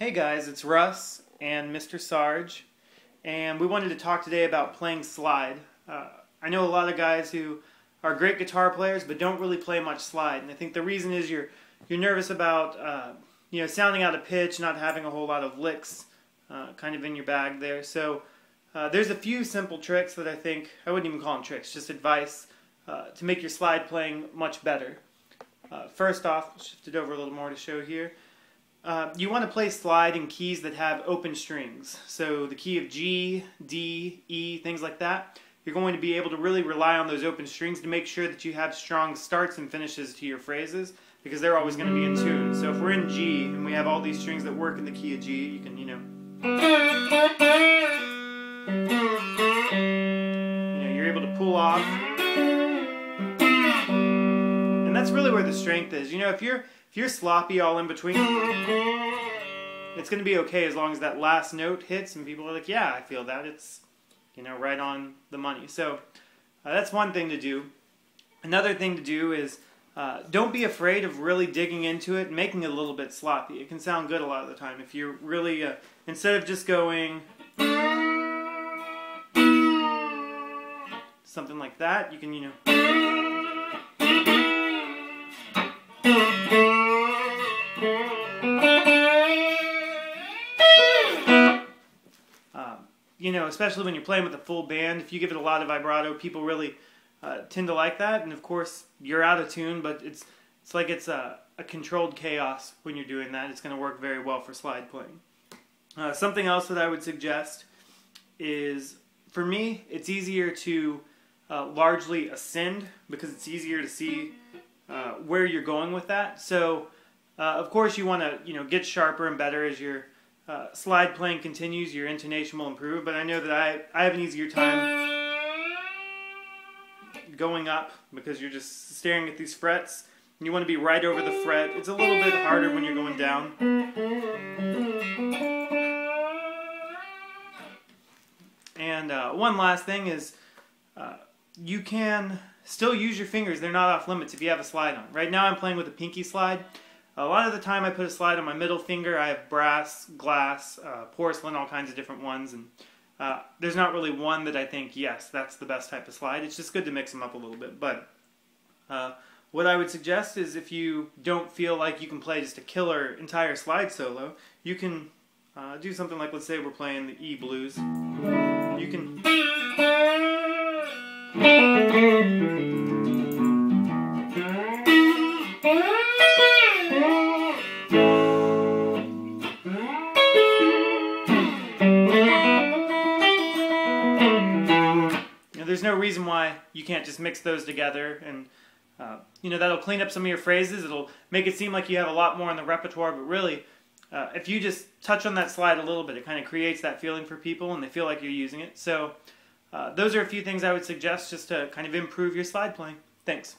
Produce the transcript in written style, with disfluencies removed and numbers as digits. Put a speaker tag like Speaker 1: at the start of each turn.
Speaker 1: Hey guys, it's Russ and Mr. Sarge, and we wanted to talk today about playing slide. I know a lot of guys who are great guitar players but don't really play much slide, and I think the reason is you're nervous about sounding out of pitch, not having a whole lot of licks kind of in your bag there. So there's a few simple tricks that I wouldn't even call them tricks, just advice to make your slide playing much better. First off, I'll shift it over a little more to show here. You want to play slide in keys that have open strings. So the key of G, D, E, things like that. You're going to be able to really rely on those open strings to make sure that you have strong starts and finishes to your phrases, because they're always going to be in tune. So if we're in G and we have all these strings that work in the key of G, you can, you're able to pull off. And that's really where the strength is. If you're sloppy all in between, it's going to be okay as long as that last note hits and people are like, yeah, I feel that. It's, right on the money. So that's one thing to do. Another thing to do is don't be afraid of really digging into it and making it a little bit sloppy. It can sound good a lot of the time. If you're really, instead of just going something like that, you can, especially when you're playing with a full band, if you give it a lot of vibrato, people really tend to like that. And of course, you're out of tune, but it's like it's a controlled chaos when you're doing that. It's going to work very well for slide playing. Something else that I would suggest is, for me, it's easier to largely ascend because it's easier to see where you're going with that. So, of course, you want to get sharper and better as your slide playing continues. Your intonation will improve, but I know that I have an easier time going up because you're just staring at these frets. And you want to be right over the fret. It's a little bit harder when you're going down. And one last thing is you can still use your fingers. They're not off limits if you have a slide on. Right now I'm playing with a pinky slide. A lot of the time I put a slide on my middle finger. I have brass, glass, porcelain, all kinds of different ones. And there's not really one that I think, yes, that's the best type of slide. It's just good to mix them up a little bit. But what I would suggest is, if you don't feel like you can play just a killer entire slide solo, you can do something like, let's say we're playing the E blues. You can... There's no reason why you can't just mix those together, and that'll clean up some of your phrases. It'll make it seem like you have a lot more in the repertoire, but really, if you just touch on that slide a little bit, it kind of creates that feeling for people, and they feel like you're using it. So those are a few things I would suggest just to kind of improve your slide playing. Thanks.